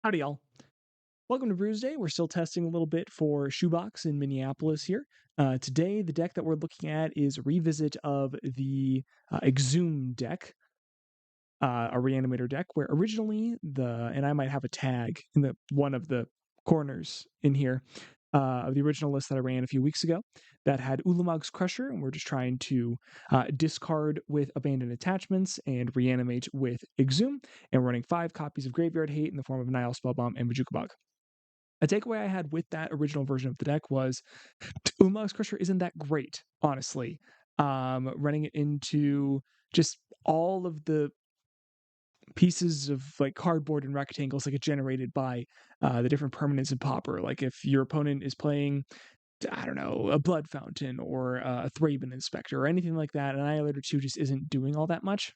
Howdy, y'all. Welcome to Brews Day. We're still testing a little bit for Shoebox in Minneapolis here. Today, the deck that we're looking at is a revisit of the Exhume deck, a Reanimator deck, where originally and I might have a tag in one of the corners in here of the original list that I ran a few weeks ago that had Ulamogg's Crusher, and we're just trying to discard with Abandoned Attachments and reanimate with Exhume, and we're running 5 copies of Graveyard Hate in the form of Nihil Spellbomb and Bajukabog. A takeaway I had with that original version of the deck was Ulamog's Crusher isn't that great, honestly. Running it into just all of the pieces of like cardboard and rectangles like it generated by the different permanents in Pauper. Like if your opponent is playing, I don't know, a Blood Fountain or a Thraben Inspector or anything like that, Annihilator 2 just isn't doing all that much.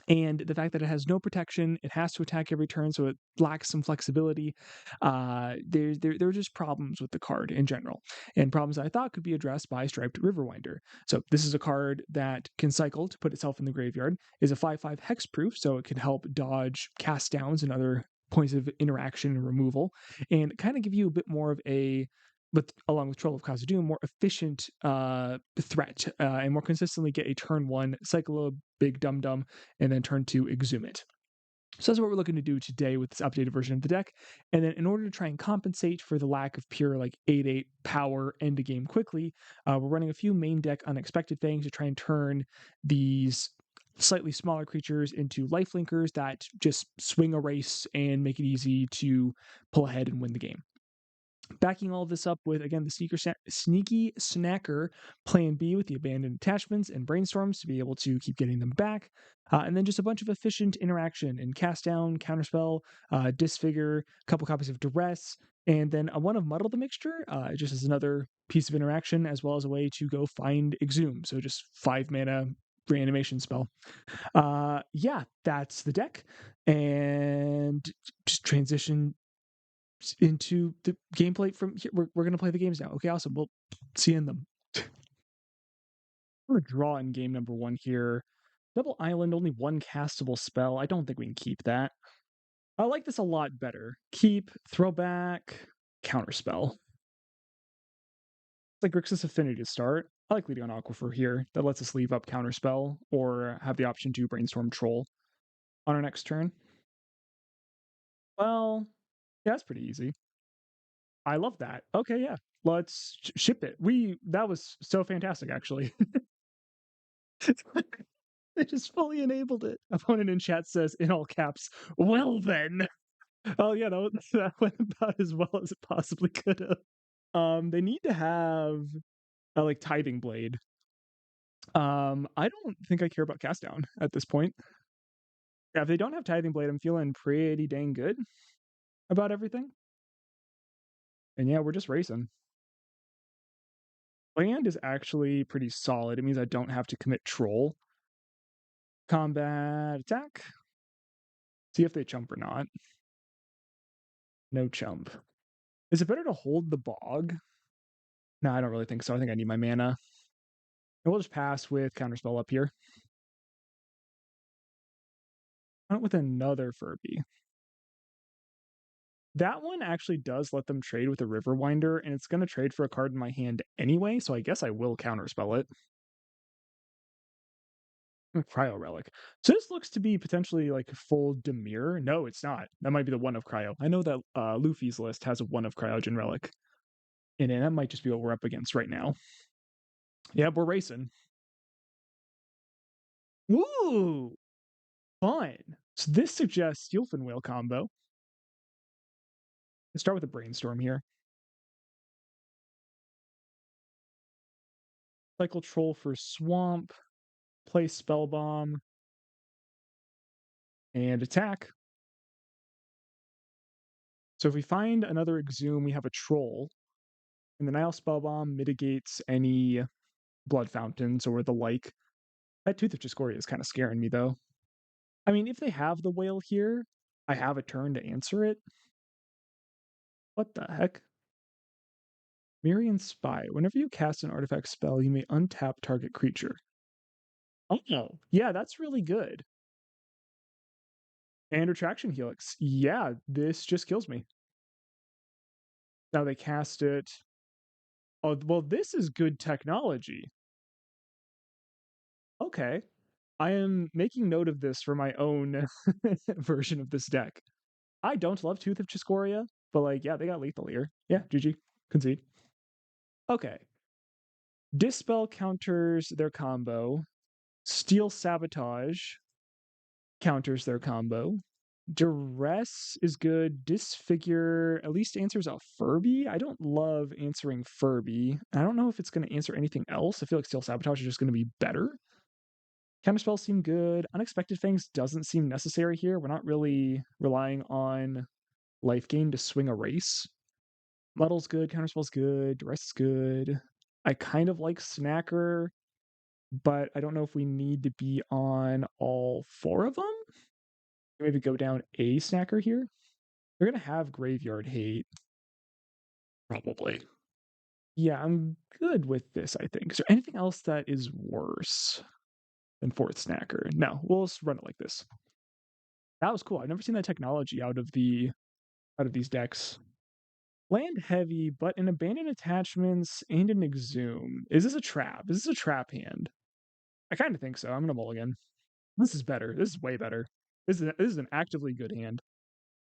And the fact that it has no protection, it has to attack every turn, so it lacks some flexibility. There are just problems with the card in general, and problems I thought could be addressed by Striped Riverwinder. So this is a card that can cycle to put itself in the graveyard, is a 5/5 hexproof, so it can help dodge cast downs and other points of interaction and removal, and kind of give you a bit more of a, but along with Troll of Khazad-dûm, more efficient threat, and more consistently get a turn 1 cycle a big dum dum and then turn 2 exhume it. So that's what we're looking to do today with this updated version of the deck. And then in order to try and compensate for the lack of pure like 8/8 power end the game quickly, we're running a few main deck unexpected things to try and turn these slightly smaller creatures into lifelinkers that just swing a race and make it easy to pull ahead and win the game. Backing all of this up with, again, the Sneaky Snacker Plan B with the Abandoned Attachments and Brainstorms to be able to keep getting them back. And then just a bunch of efficient interaction and Cast Down, Counterspell, Disfigure, a couple copies of Duress, and then one of Muddle the Mixture, just as another piece of interaction, as well as a way to go find Exhume. So just 5 mana reanimation spell. Yeah, that's the deck. And just transition into the gameplay from here. We're going to play the games now. Okay, awesome. We'll see you in them. I'm going to draw in game number 1 here. Double Island, only 1 castable spell. I don't think we can keep that. I like this a lot better. Keep, throwback, counterspell. It's like Grixis Affinity to start. I like leading on Aquifer here. That lets us leave up counterspell or have the option to brainstorm Troll on our next turn. Well, yeah, that's pretty easy. I love that. Okay, yeah. Let's ship it. That was so fantastic, actually. They just fully enabled it. Opponent in chat says in all caps, "Well then." Oh yeah, that went about as well as it possibly could have. They need to have a like Tithing Blade. I don't think I care about Cast Down at this point. Yeah, if they don't have Tithing Blade, I'm feeling pretty dang good about everything. And yeah, we're just racing. Land is actually pretty solid. It means I don't have to commit Troll. Combat attack. See if they chump or not. No chump. Is it better to hold the bog? No, I don't really think so. I think I need my mana. And we'll just pass with Counterspell up here. I went with another Furby. That one actually does let them trade with a Riverwinder, and it's going to trade for a card in my hand anyway, so I guess I will Counterspell it. Cryo Relic. So this looks to be potentially like full Demir. No, it's not. That might be the one of Cryo. I know that Luffy's list has a one of Cryogen Relic in it. That might just be what we're up against right now. Yeah, we're racing. Ooh, fun. So this suggests Steelfin Whale combo. Let's start with a Brainstorm here. Cycle Troll for Swamp. Play Spellbomb. And attack. So if we find another Exhume, we have a Troll. And the Nihil Spellbomb mitigates any Blood Fountains or the like. That Tooth of Discordia is kind of scaring me, though. I mean, if they have the whale here, I have a turn to answer it. What the heck? Mirian Spy. Whenever you cast an artifact spell, you may untap target creature. Oh, yeah, that's really good. And Retraction Helix. Yeah, this just kills me. Now they cast it. Oh, well, this is good technology. Okay. I am making note of this for my own version of this deck. I don't love Tooth of Chiscoria, but like, yeah, they got lethal here. Yeah, GG. Concede. Okay. Dispel counters their combo. Steel Sabotage counters their combo. Duress is good. Disfigure at least answers a Furby. I don't love answering Furby. I don't know if it's going to answer anything else. I feel like Steel Sabotage is just going to be better. Counterspells seem good. Unexpected Fangs doesn't seem necessary here. We're not really relying on life gain to swing a race. Muddle's good. Counterspell's good. Duress is good. I kind of like Snacker, but I don't know if we need to be on all four of them. Maybe go down a Snacker here. They're going to have Graveyard Hate. Probably. Yeah, I'm good with this, I think. Is there anything else that is worse than fourth Snacker? No, we'll just run it like this. That was cool. I've never seen that technology out of these decks. Land heavy, but in abandoned attachments and an exhume. Is this a trap? Is this a trap hand? I kind of think so. I'm gonna mulligan. This is better. This is way better. This is an actively good hand.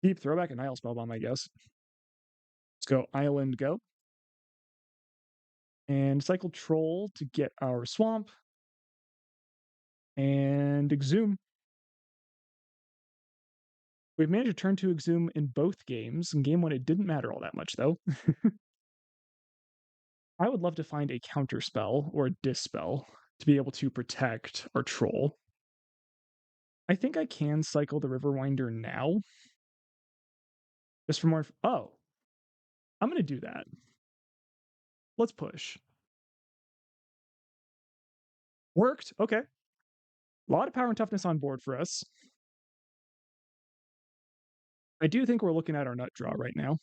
Deep throwback and Nile Spellbomb, I guess. Let's go Island go. And cycle Troll to get our swamp. And Exhume. We've managed to turn to Exhume in both games. In game one, it didn't matter all that much, though. I would love to find a counter spell or a dispel to be able to protect our troll. I think I can cycle the Riverwinder now. Just for more. Oh, I'm going to do that. Let's push. Worked. Okay. A lot of power and toughness on board for us. I do think we're looking at our nut draw right now.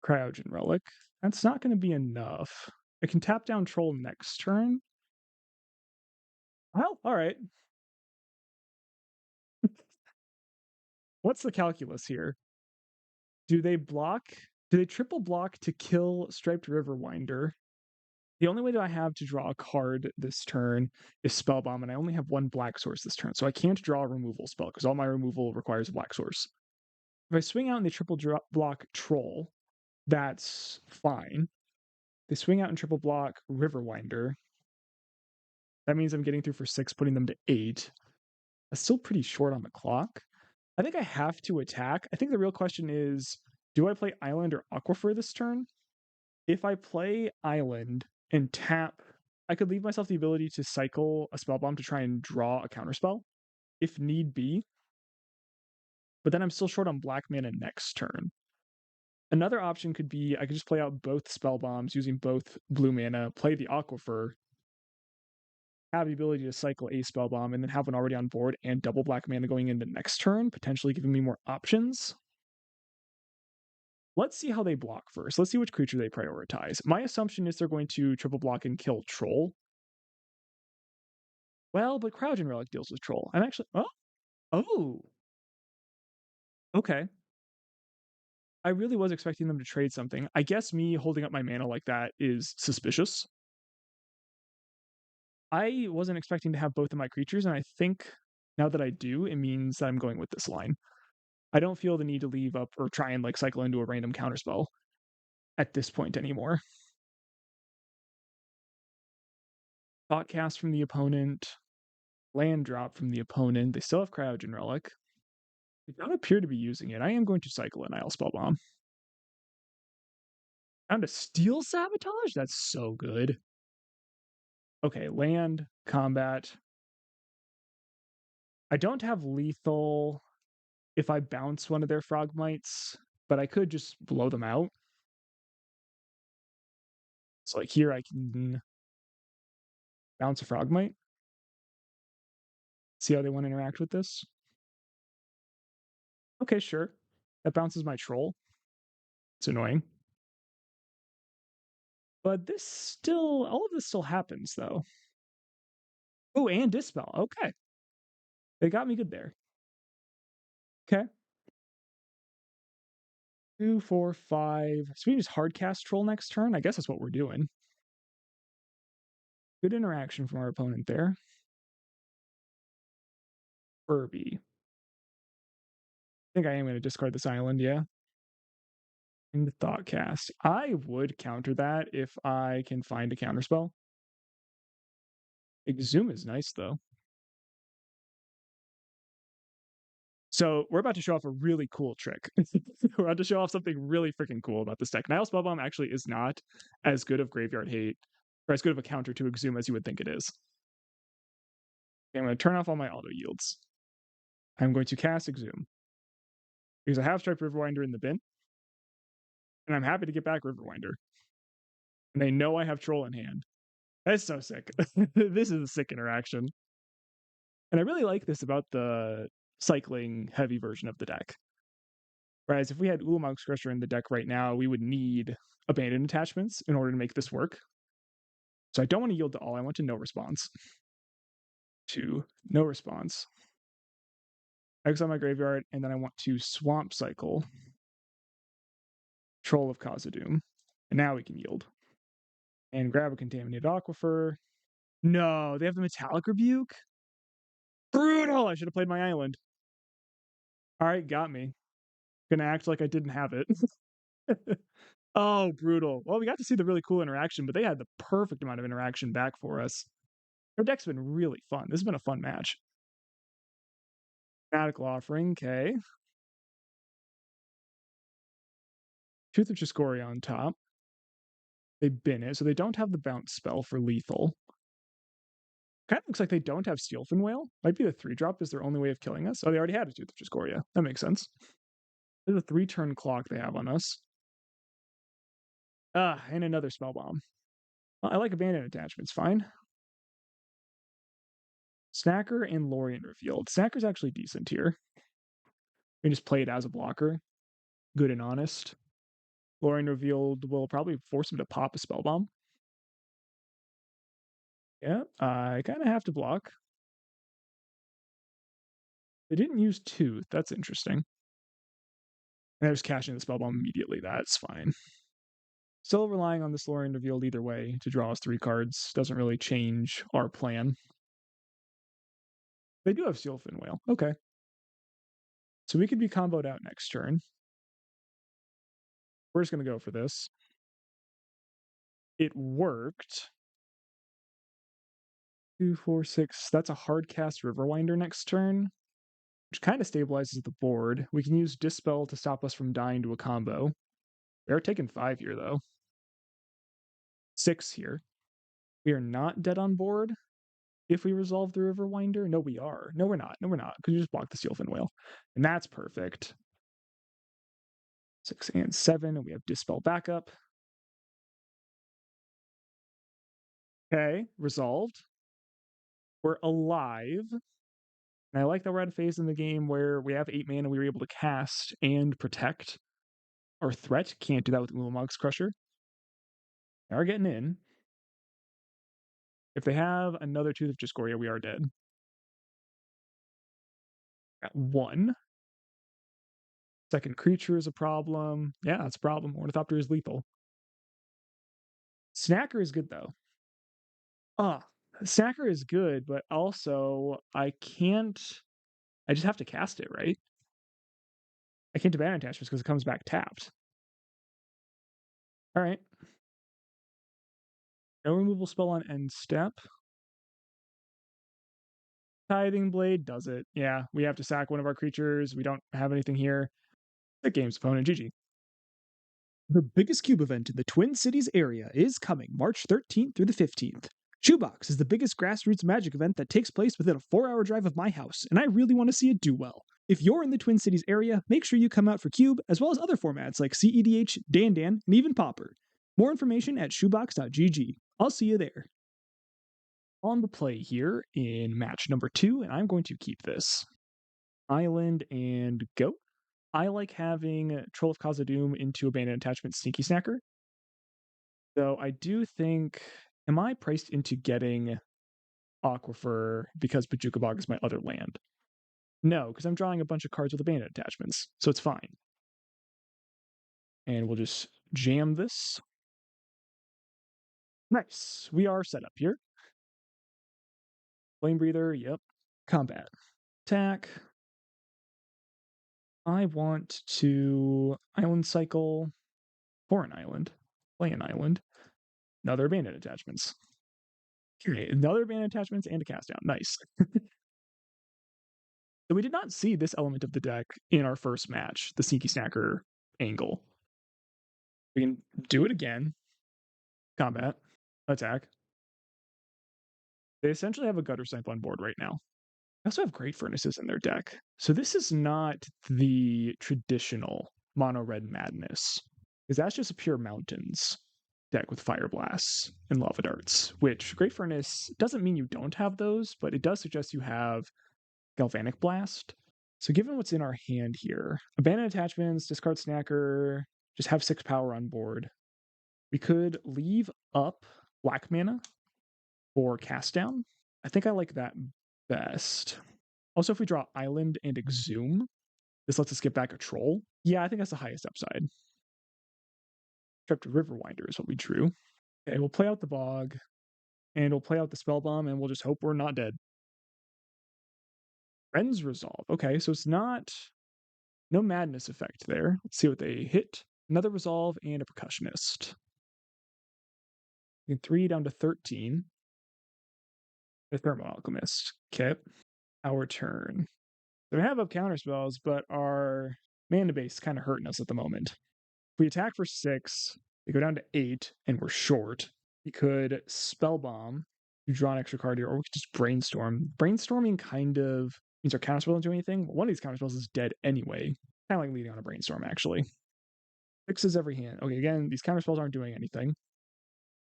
Cryogen Relic. That's not going to be enough. I can tap down Troll next turn. Well, all right. What's the calculus here? Do they block? Do they triple block to kill Striped Riverwinder? The only way that I have to draw a card this turn is Spellbomb, and I only have one black source this turn, so I can't draw a removal spell because all my removal requires a black source. If I swing out and they triple block Troll, that's fine. They swing out and triple block Riverwinder. That means I'm getting through for 6, putting them to 8. That's still pretty short on the clock. I think I have to attack. I think the real question is, do I play Island or Aquifer this turn? If I play Island and tap, I could leave myself the ability to cycle a Spellbomb to try and draw a counterspell, if need be. But then I'm still short on black mana next turn. Another option could be I could just play out both Spellbombs using both blue mana, play the Aquifer, have the ability to cycle a Spellbomb, and then have one already on board and double black mana going into next turn, potentially giving me more options. Let's see how they block first. Let's see which creature they prioritize. My assumption is they're going to triple block and kill Troll. Well, but Cryogen Relic deals with Troll. I'm actually... Oh! Okay. I really was expecting them to trade something. I guess me holding up my mana like that is suspicious. I wasn't expecting to have both of my creatures, and I think now that I do, it means that I'm going with this line. I don't feel the need to leave up or try and like cycle into a random counterspell at this point anymore. Thought cast from the opponent, land drop from the opponent. They still have Cryogen Relic. They don't appear to be using it. I am going to cycle an Isle Spellbomb. Down to Steel Sabotage? That's so good. Okay, land, combat. I don't have lethal if I bounce one of their Frogmites, but I could just blow them out. So like here I can bounce a Frogmite. See how they want to interact with this? Okay, sure. That bounces my Troll. It's annoying. But all of this still happens though. Oh, and Dispel. Okay. They got me good there. Okay. 2, 4, 5. So we can just hard cast Troll next turn. I guess that's what we're doing. Good interaction from our opponent there. Furby. I think I am going to discard this island, yeah. In the Thoughtcast. I would counter that if I can find a counterspell. Exhume is nice, though. So we're about to show off a really cool trick. We're about to show off something really freaking cool about this deck. Nihil Spellbomb actually is not as good of Graveyard Hate, or as good of a counter to Exhume as you would think it is. Okay, I'm going to turn off all my auto yields. I'm going to cast Exhume. Because I have Striped Riverwinder in the bin. And I'm happy to get back Riverwinder. And they know I have Troll in hand. That's so sick. This is a sick interaction. And I really like this about the cycling heavy version of the deck. Whereas if we had Ulamogg's Crusher in the deck right now, we would need abandoned attachments in order to make this work. So I don't want to yield to all. I want to no response. To no response. Exile my graveyard, and then I want to Swamp Cycle Troll of Khazad-dûm. And now we can yield. And grab a Contaminated Aquifer. No, they have the Metallic Rebuke? Brutal! I should have played my island. Alright, got me. Gonna act like I didn't have it. Oh, brutal. Well, we got to see the really cool interaction, but they had the perfect amount of interaction back for us. Their deck's been really fun. This has been a fun match. Radical Offering, okay. Tooth of Chiscoria on top. They bin it, so they don't have the bounce spell for lethal. Kind of looks like they don't have Steelfin Whale. Might be the 3-drop is their only way of killing us. Oh, they already had a Tooth of Chiscoria. That makes sense. There's a 3-turn clock they have on us. And another Spell Bomb. Well, I like abandoned attachments, fine. Snacker and Lorien Revealed. Snacker's actually decent here. We can just play it as a blocker. Good and honest. Lorien Revealed will probably force him to pop a Spell Bomb. Yeah, I kind of have to block. They didn't use Tooth. That's interesting. And I was cashing the Spell Bomb immediately. That's fine. Still relying on this Lorien Revealed either way to draw us 3 cards. Doesn't really change our plan. They do have Steelfin Whale. Okay. So we could be comboed out next turn. We're just going to go for this. It worked. 2, 4, 6. That's a hard cast Riverwinder next turn, which kind of stabilizes the board. We can use Dispel to stop us from dying to a combo. We are taking 5 here, though. 6 here. We are not dead on board if we resolve the Riverwinder. No, we are. No, we're not. No, we're not. Because you just block the Steelfin Whale. And that's perfect. 6 and 7, and we have Dispel backup. Okay, resolved. We're alive. And I like that we're at a phase in the game where we have 8 mana and we were able to cast and protect. Our threat can't do that with Ulamogg's Crusher. They are getting in. If they have another Tooth of Chiscoria, we are dead. Got 1. Second creature is a problem. Yeah, that's a problem. Ornithopter is lethal. Snacker is good, though. Snacker is good, but also I just have to cast it, right? I can't abandon attachments because it comes back tapped. All right. No removal spell on end step. Tithing Blade does it. Yeah, we have to sack one of our creatures. We don't have anything here. The game's opponent, GG. The biggest cube event in the Twin Cities area is coming March 13th through the 15th. Shoebox is the biggest grassroots magic event that takes place within a 4-hour drive of my house, and I really want to see it do well. If you're in the Twin Cities area, make sure you come out for Cube, as well as other formats like CEDH, Dan, and even Pauper. More information at shoebox.gg. I'll see you there. On the play here in match number 2, and I'm going to keep this. Island and Goat. I like having Troll of Khazad-dûm into Abandoned Attachment Sneaky Snacker. So I do think, am I priced into getting Aquifer because Bojuka Bog is my other land? No, because I'm drawing a bunch of cards with abandoned attachments, so it's fine. And we'll just jam this. Nice. We are set up here. Flame Breather, yep. Combat. Attack. I want to Island Cycle for an island. Play an island. Another abandoned attachments. Okay, another abandoned attachments and a cast down. Nice. So we did not see this element of the deck in our first match, the Sneaky Snacker angle. We can do it again. Combat. Attack. They essentially have a Gutter Snipe on board right now. They also have Great Furnaces in their deck. So this is not the traditional mono red madness, because that's just a pure mountains deck with Fire Blasts and Lava Darts, which Great Furnace doesn't mean you don't have those, but it does suggest you have Galvanic Blast. So given what's in our hand here, abandoned attachments, discard Snacker, just have 6 power on board. We could leave up black mana for cast down. I think I like that best. Also, if we draw Island and Exhume, this lets us get back a Troll. Yeah, I think that's the highest upside. Striped Riverwinder is what we drew. Okay, we'll play out the Bog, and we'll play out the Spell Bomb, and we'll just hope we're not dead. Friends Resolve. Okay, so it's not... no madness effect there. Let's see what they hit. Another Resolve and a Percussionist. 3 down to 13. The Thermo Alchemist. Okay. Our turn. So we have up counter spells, but our mana base is kind of hurting us at the moment. If we attack for 6, we go down to 8, and we're short. We could Spell Bomb, you draw an extra card here, or we could just Brainstorm. Brainstorming kind of means our counter spell doesn't do anything. One of these counter spells is dead anyway. Kind of like leading on a Brainstorm, actually. Fixes every hand. Okay, again, these counter spells aren't doing anything.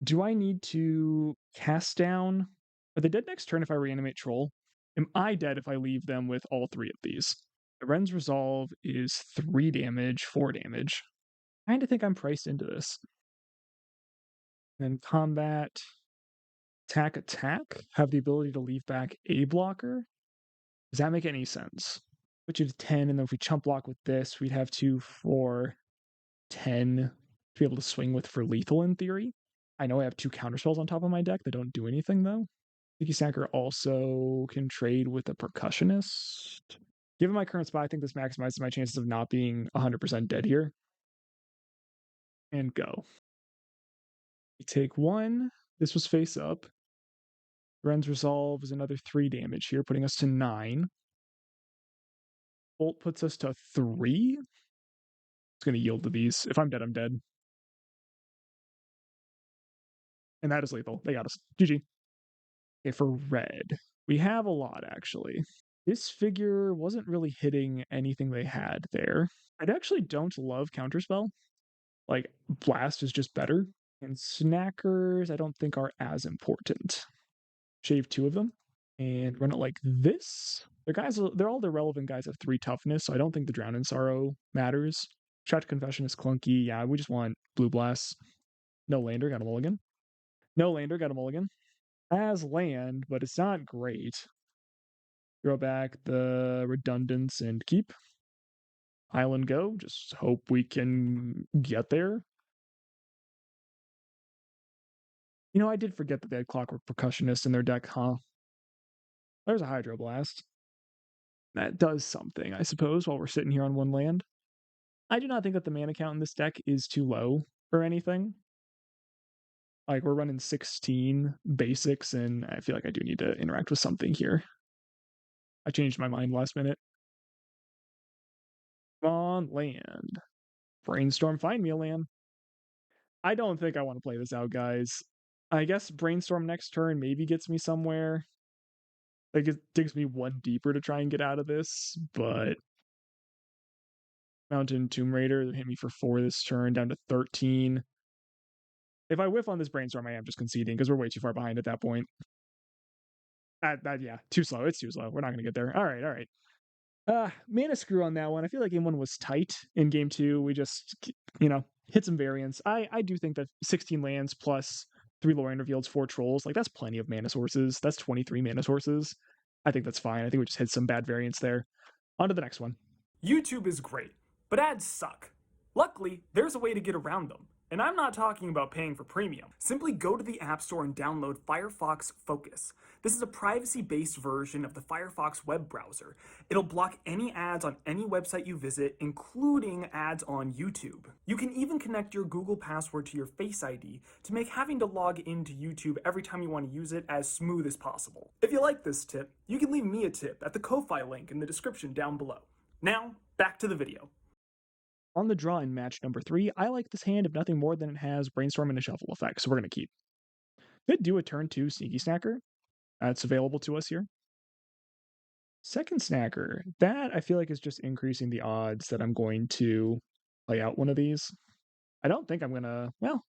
Do I need to cast down? Are they dead next turn if I reanimate Troll? Am I dead if I leave them with all 3 of these? The Ren's Resolve is 3 damage, 4 damage. I kind of think I'm priced into this. Then combat, attack, have the ability to leave back a blocker. Does that make any sense? Put you to 10, and then if we chump block with this, we'd have 2, 4, 10 to be able to swing with for lethal in theory. I know I have 2 counterspells on top of my deck that don't do anything though. Sneaky Snacker also can trade with a Percussionist. Given my current spot, I think this maximizes my chances of not being 100% dead here. And go. We take 1. This was face up. Ren's Resolve is another 3 damage here, putting us to 9. Bolt puts us to 3. It's going to yield to these. If I'm dead, I'm dead. And that is lethal. They got us. GG. Okay, for red, we have a lot, actually. This figure wasn't really hitting anything they had there. I actually don't love Counterspell. Like, Blast is just better. And Snackers, I don't think are as important. Shave 2 of them and run it like this. They're all the relevant guys have 3 toughness, so I don't think the Drown in Sorrow matters. Shot to Confession is clunky. Yeah, we just want Blue Blast. No Lander, got a mulligan. No Lander, got a mulligan. Has land, but it's not great. Throw back the Redundance and keep. Island go. Just hope we can get there. You know, I did forget that they had Clockwork Percussionist in their deck, huh? There's a Hydroblast. That does something, I suppose, while we're sitting here on 1 land. I do not think that the mana count in this deck is too low or anything. Like, we're running 16 basics, and I feel like I do need to interact with something here. I changed my mind last minute. Come on, land. Brainstorm, find me a land. I don't think I want to play this out, guys. I guess Brainstorm next turn maybe gets me somewhere. Like, it digs me 1 deeper to try and get out of this, but Mountain Tomb Raider hit me for 4 this turn, down to 13. If I whiff on this Brainstorm, I am just conceding, because we're way too far behind at that point. Yeah, too slow. It's too slow. We're not going to get there. All right. Mana screw on that one. I feel like game 1 was tight. In game 2, we just, hit some variance. I do think that 16 lands plus 3 Lorien Revealeds, 4 Trolls, like, that's plenty of mana sources. That's 23 mana sources. I think that's fine. I think we just hit some bad variants there. On to the next one. YouTube is great, but ads suck. Luckily, there's a way to get around them. And I'm not talking about paying for premium. Simply go to the App Store and download Firefox Focus. This is a privacy-based version of the Firefox web browser. It'll block any ads on any website you visit, including ads on YouTube. You can even connect your Google password to your Face ID to make having to log into YouTube every time you want to use it as smooth as possible. If you like this tip, you can leave me a tip at the Ko-Fi link in the description down below. Now, back to the video. On the draw in match number 3, I like this hand if nothing more than it has Brainstorm and a Shuffle effect, so we're going to keep. Could do a turn 2 Sneaky Snacker. That's available to us here. Second Snacker, that I feel like is just increasing the odds that I'm going to play out one of these. I don't think I'm going to, well,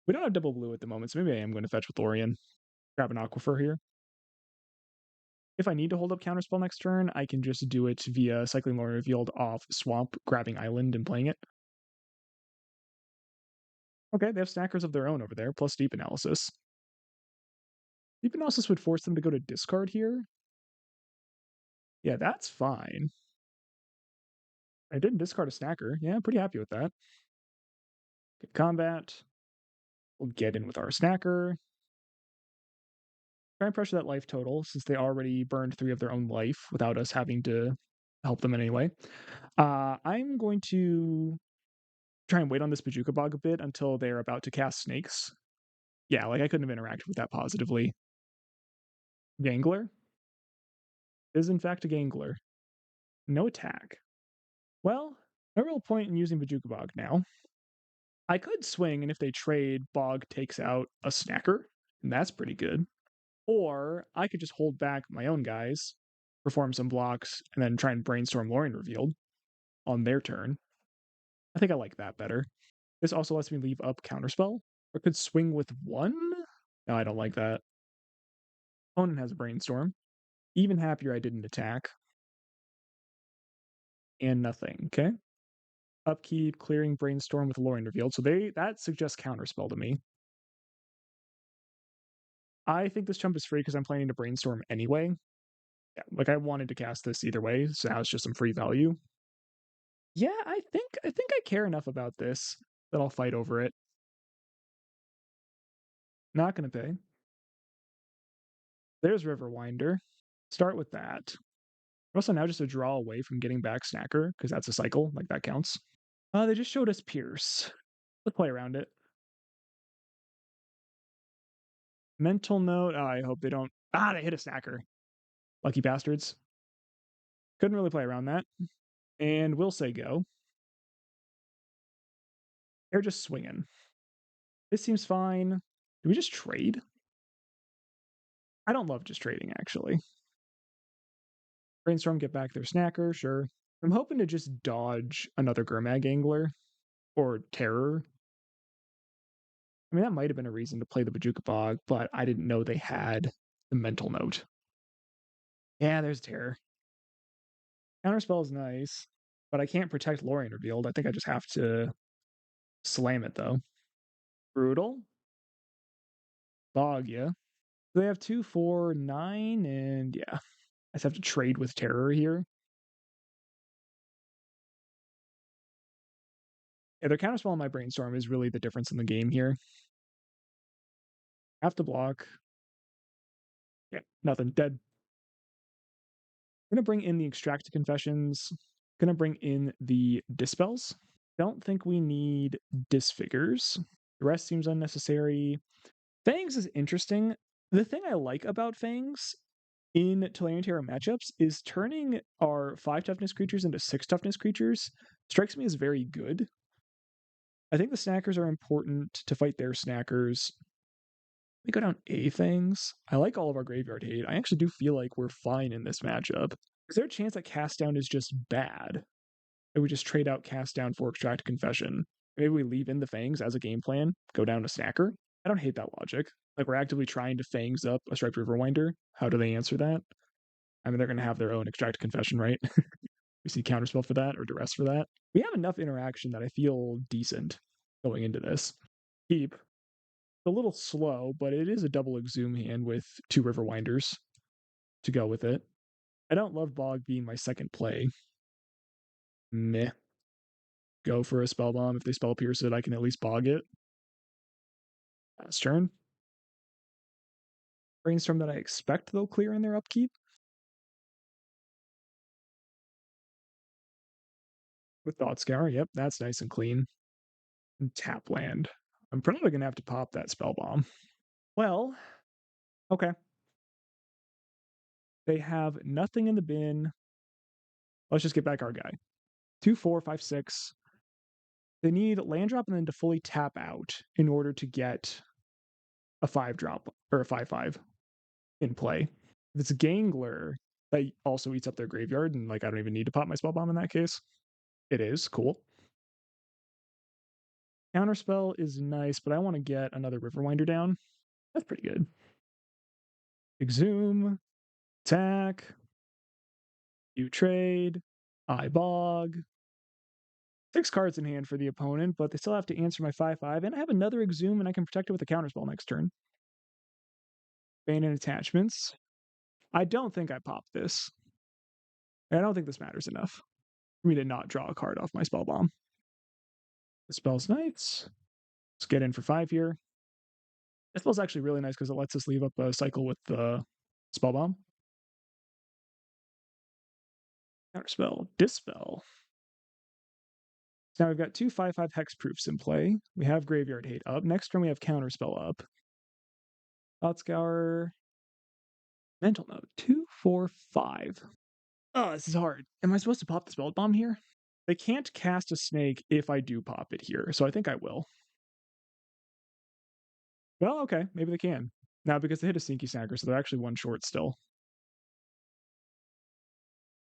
we don't have double blue at the moment, so maybe I am going to fetch with Lorien. Grab an Aquifer here. If I need to hold up Counterspell next turn, I can just do it via cycling Lorien Revealed off Swamp, grabbing Island, and playing it. Okay, they have Snackers of their own over there, plus Deep Analysis. Deep Analysis would force them to go to discard here. Yeah, that's fine. I didn't discard a Snacker. Yeah, I'm pretty happy with that. Good combat. We'll get in with our Snacker. Try and pressure that life total, since they already burned 3 of their own life without us having to help them in any way. I'm going to try and wait on this Bajuka Bog a bit until they're about to cast Snakes. Yeah, like I couldn't have interacted with that positively. Gangler is in fact a Gangler. No attack. Well, no real point in using Bajuka Bog now. I could swing, and if they trade, Bog takes out a Snacker, and that's pretty good. Or I could just hold back my own guys, perform some blocks, and then try and Brainstorm Lorien Revealed on their turn. I think I like that better. This also lets me leave up Counterspell. Or could swing with 1? No, I don't like that. Opponent has a Brainstorm. Even happier I didn't attack. And nothing, okay? Upkeep, clearing Brainstorm with Lorien Revealed. So that suggests Counterspell to me. I think this chump is free because I'm planning to Brainstorm anyway. Yeah, like I wanted to cast this either way, so now it's just some free value. Yeah, I think I care enough about this that I'll fight over it. Not gonna pay. There's Riverwinder. Start with that. We're also now just a draw away from getting back Snacker, because that's a cycle, like that counts. They just showed us Pierce. Let's play around it. Mental note. Oh, I hope they don't. They hit a Snacker. Lucky bastards. Couldn't really play around that. And we'll say go. They're just swinging. This seems fine. Do we just trade? I don't love just trading, actually. Brainstorm, get back their Snacker, sure. I'm hoping to just dodge another Gurmag Angler or Terror. I mean, that might have been a reason to play the Bajuka Bog, but I didn't know they had the Mental Note. Yeah, there's Terror. Counterspell is nice, but I can't protect Lorien Revealed. I think I just have to slam it, though. Brutal. Bog, yeah. They have 2, 4, 9, and yeah. I just have to trade with Terror here. Yeah, their Counterspell on my Brainstorm is really the difference in the game here. Have to block. Yeah, nothing. Dead. Gonna bring in the Extracted Confessions. Gonna bring in the Dispels. Don't think we need Disfigures. The rest seems unnecessary. Fangs is interesting. The thing I like about Fangs in Tolarian Terror matchups is turning our 5 toughness creatures into 6 toughness creatures strikes me as very good. I think the Snackers are important to fight their Snackers. We go down A Fangs. I like all of our graveyard hate. I actually do feel like we're fine in this matchup. Is there a chance that Cast Down is just bad? Or we just trade out Cast Down for Extract Confession? Maybe we leave in the Fangs as a game plan, go down to Snacker? I don't hate that logic. Like, we're actively trying to Fangs up a Striped Riverwinder. How do they answer that? I mean, they're going to have their own Extract Confession, right? We see Counterspell for that or Duress for that. We have enough interaction that I feel decent going into this. Keep. A little slow, but it is a double Exhume hand with 2 Riverwinders. to go with it. I don't love Bog being my second play. Meh. Go for a spell bomb. If they spell pierce it, I can at least Bog it. Last turn. Brainstorm that I expect they'll clear in their upkeep. With Thought Scour, yep, that's nice and clean. And tap land. I'm probably going to have to pop that spell bomb. Well, okay. They have nothing in the bin. Let's just get back our guy. 2, 4, 5, 6. They need land drop and then to fully tap out in order to get a 5 drop or a 5/5 in play. If it's a Gangler, that also eats up their graveyard, and like I don't even need to pop my spell bomb in that case. It is cool. Counterspell is nice, but I want to get another Riverwinder down. That's pretty good. Exhume, attack, you trade, I bog. 6 cards in hand for the opponent, but they still have to answer my 5/5, and I have another Exhume, and I can protect it with a counterspell next turn. Bane and attachments. I don't think I popped this. I don't think this matters enough for me to not draw a card off my spell bomb. The spell's nice. Let's get in for 5 here. This spell's actually really nice because it lets us leave up a cycle with the spell bomb. Counterspell, dispel. So now we've got 2 5/5 hexproofs in play. We have Graveyard Hate up. Next turn we have Counterspell up. Thought Scour. Mental Note. 2, 4, 5. Oh, this is hard. Am I supposed to pop the spell bomb here? They can't cast a snake if I do pop it here, so I think I will. Well, okay, maybe they can. Now, because they hit a Sneaky Snacker, so they're actually 1 short still.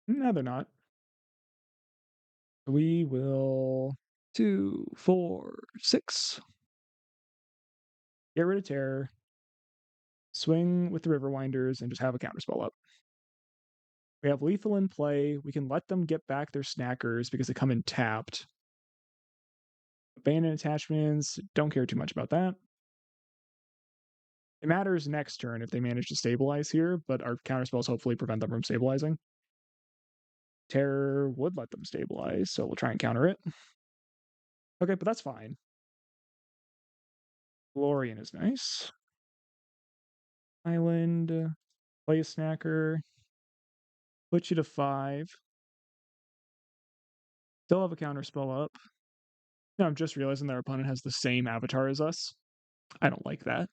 No, they're not. We will 2, 4, 6. Get rid of Terror. Swing with the Riverwinders and just have a counterspell up. We have Lethal in play. We can let them get back their Snackers because they come in tapped. Abandoned attachments, don't care too much about that. It matters next turn if they manage to stabilize here, but our counterspells hopefully prevent them from stabilizing. Terror would let them stabilize, so we'll try and counter it. Okay, but that's fine. Glorian is nice. Island, play a Snacker, put you to 5. Still have a counterspell up. Now I'm just realizing their opponent has the same avatar as us. I don't like that.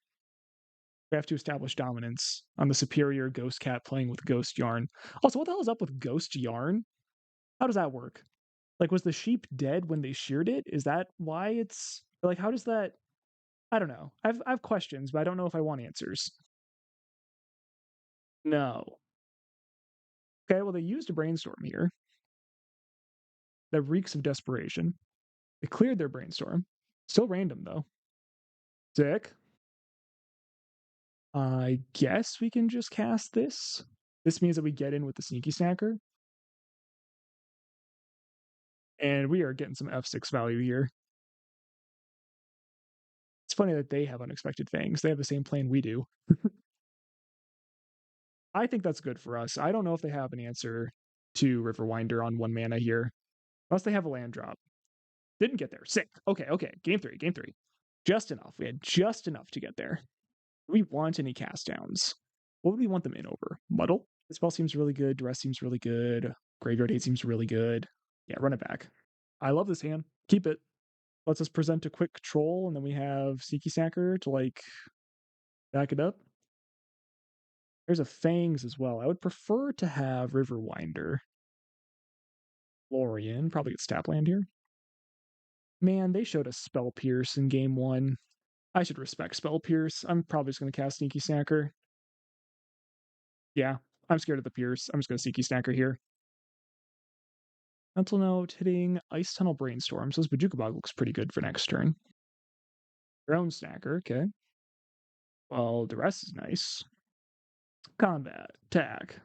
We have to establish dominance on the superior Ghost Cat playing with Ghost Yarn. Also, what the hell is up with Ghost Yarn? How does that work? Like, was the sheep dead when they sheared it? Is that why it's like? How does that? I don't know. I've questions, but I don't know if I want answers. No. Okay, well they used a brainstorm here. That reeks of desperation. They cleared their brainstorm. Still random though. Sick. I guess we can just cast this. This means that we get in with the Sneaky Snacker. And we are getting some F6 value here. It's funny that they have unexpected fangs. They have the same plan we do. I think that's good for us. I don't know if they have an answer to Riverwinder on 1 mana here. Unless they have a land drop. Didn't get there. Sick. Okay. Game 3. Just enough. We had just enough to get there. Do we want any cast downs? What would we want them in over? Muddle? This spell seems really good. Duress seems really good. Graveyard Hate seems really good. Yeah, run it back. I love this hand. Keep it. Lets us present a quick troll, and then we have Sneaky Snacker to like back it up. There's a Fangs as well. I would prefer to have Riverwinder. Lorien probably gets tap land here. Man, they showed us Spell Pierce in game 1. I should respect Spell Pierce. I'm probably just going to cast Sneaky Snacker. Yeah, I'm scared of the Pierce. I'm just going to Sneaky Snacker here. Mental Note hitting Ice Tunnel Brainstorm. So this Bojuka Bog looks pretty good for next turn. Your own Snacker, okay. Well, the rest is nice. Combat, attack.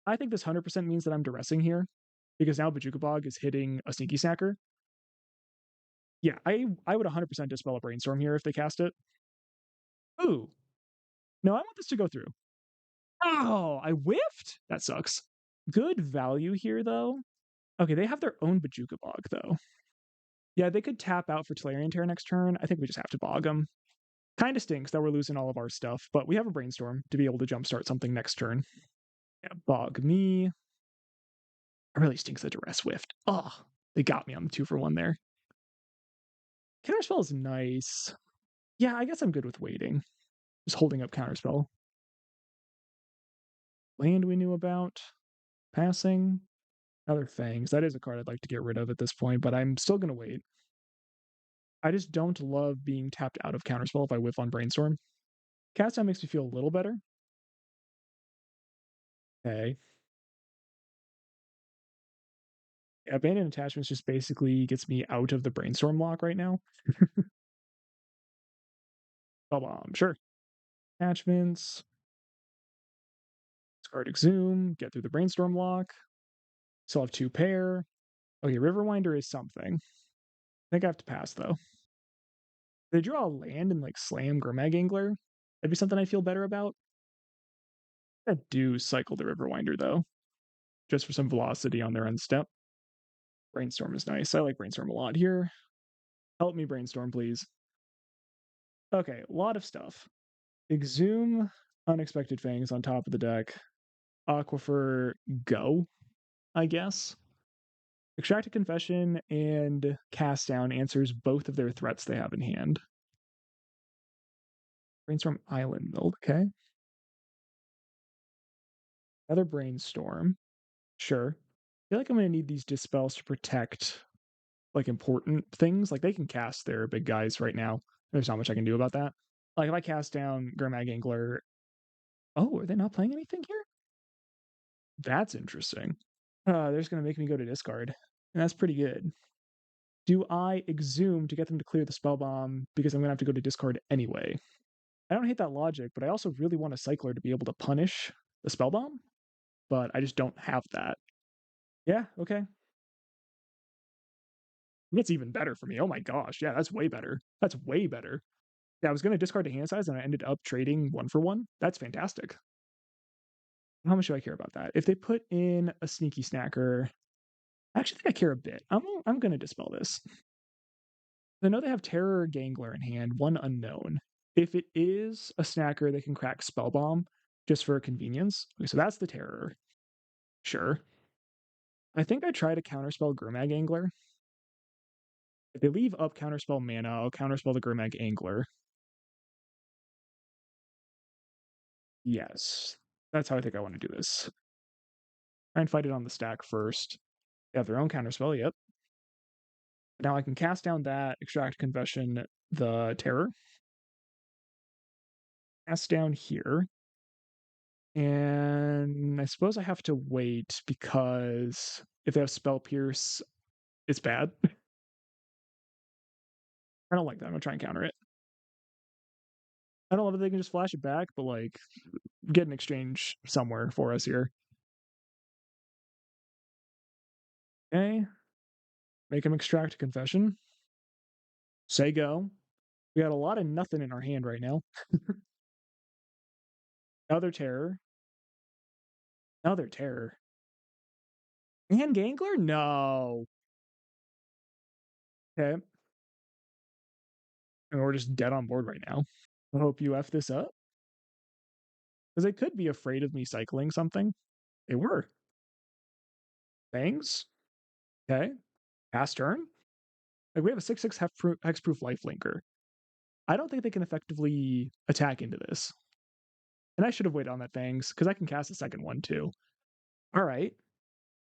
I think this 100% means that I'm duressing here, because now Bojuka Bog is hitting a Sneaky Snacker. Yeah, I would 100% dispel a Brainstorm here if they cast it. Ooh. No, I want this to go through. Oh, I whiffed? That sucks. Good value here, though. Okay, they have their own Bajuka Bog, though. Yeah, they could tap out for Tolarian Tear next turn. I think we just have to bog them. Kinda stinks that we're losing all of our stuff, but we have a Brainstorm to be able to jumpstart something next turn. Yeah, bog me. It really stinks that Duress whiffed. Oh, they got me on the 2-for-1 there. Counterspell is nice. Yeah, I guess I'm good with waiting. Just holding up Counterspell. Land we knew about. Passing. Other Fangs. That is a card I'd like to get rid of at this point, but I'm still going to wait. I just don't love being tapped out of Counterspell if I whiff on Brainstorm. Cast Down makes me feel a little better. Okay. Yeah, Abandoned Attachments just basically gets me out of the Brainstorm lock right now. Bomb, sure. Attachments. Discard Exhume, get through the Brainstorm lock. Still have 2 pair. Okay, Riverwinder is something. I think I have to pass, though. If they draw a land and, like, slam Gurmag Angler, that'd be something I feel better about. I do cycle the Riverwinder, though, just for some velocity on their end step. Brainstorm is nice. I like Brainstorm a lot here. Help me, Brainstorm, please. Okay, a lot of stuff. Exhume, Unexpected Fangs on top of the deck. Aquifer, go, I guess. Extract a Confession and Cast Down answers both of their threats they have in hand. Brainstorm Island build, okay. Another Brainstorm. Sure. I feel like I'm going to need these Dispels to protect, like, important things. Like, they can cast their big guys right now. There's not much I can do about that. Like, if I cast down Gurmag Angler... Oh, are they not playing anything here? That's interesting. They're just going to make me go to discard. And that's pretty good. Do I Exhume to get them to clear the spell bomb because I'm going to have to go to discard anyway? I don't hate that logic, but I also really want a Cycler to be able to punish the spell bomb, but I just don't have that. Yeah, okay. That's even better for me. Oh my gosh, yeah, that's way better. That's way better. Yeah, I was going to discard to hand size, and I ended up trading 1-for-1. That's fantastic. How much do I care about that? If they put in a Sneaky Snacker, I actually think I care a bit. I'm going to dispel this. I know they have Terror Gangler in hand, 1 unknown. If it is a Snacker, they can crack Spellbomb just for convenience. Okay, so that's the Terror. Sure. I think I try to counterspell Gurmag Angler. If they leave up counterspell mana, I'll counterspell the Gurmag Angler. Yes. That's how I think I want to do this. Try and fight it on the stack first. They have their own counterspell, yep. Now I can cast down that, extract Confession, the Terror. Cast down here. And I suppose I have to wait because if they have Spell Pierce, it's bad. I don't like that. I'm gonna try and counter it. I don't love that they can just flash it back, but like get an exchange somewhere for us here. Okay. Make him extract a Confession. Say go. We got a lot of nothing in our hand right now. Another Terror. Another Terror. And Gangler? No. Okay. And we're just dead on board right now. I hope you F this up. Because they could be afraid of me cycling something. They were. Fangs? Okay. Pass turn? Like, we have a 6/6 hexproof lifelinker. I don't think they can effectively attack into this. And I should have waited on that Fangs, because I can cast a second one too. Alright.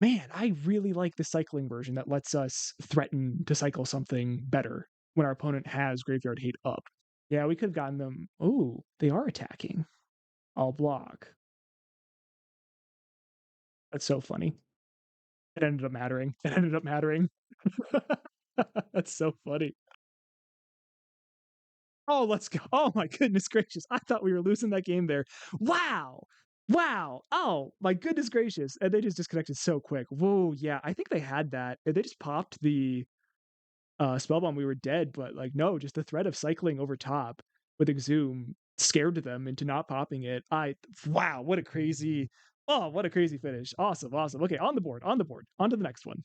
Man, I really like the cycling version that lets us threaten to cycle something better when our opponent has Graveyard Hate up. Yeah, we could have gotten them... Ooh, they are attacking. I'll block. That's so funny. It ended up mattering. It ended up mattering. That's so funny. Oh, let's go. Oh my goodness gracious. I thought we were losing that game there. Wow. Wow. Oh my goodness gracious. And they just disconnected so quick. Whoa, yeah. I think they had that. They just popped the spell bomb. We were dead, but like no, just the threat of cycling over top with Exhume scared them into not popping it. Wow, what a crazy, oh, what a crazy finish. Awesome, awesome. Okay, on the board, on to the next one.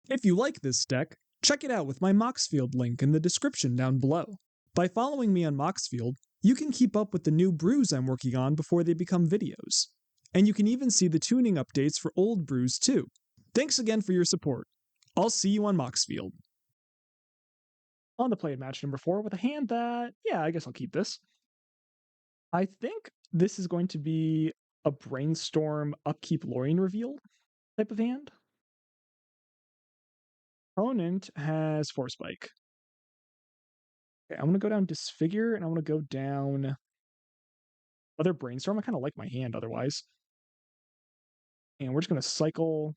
If you like this deck, check it out with my Moxfield link in the description down below. By following me on Moxfield, you can keep up with the new brews I'm working on before they become videos. And you can even see the tuning updates for old brews too. Thanks again for your support. I'll see you on Moxfield. On the play of match number 4 with a hand that, yeah, I guess I'll keep this. I think this is going to be a Brainstorm Upkeep Lorien Reveal type of hand. Opponent has Force Spike. Okay, I'm going to go down Disfigure, and I want to go down other Brainstorm. I kind of like my hand otherwise. And we're just going to cycle.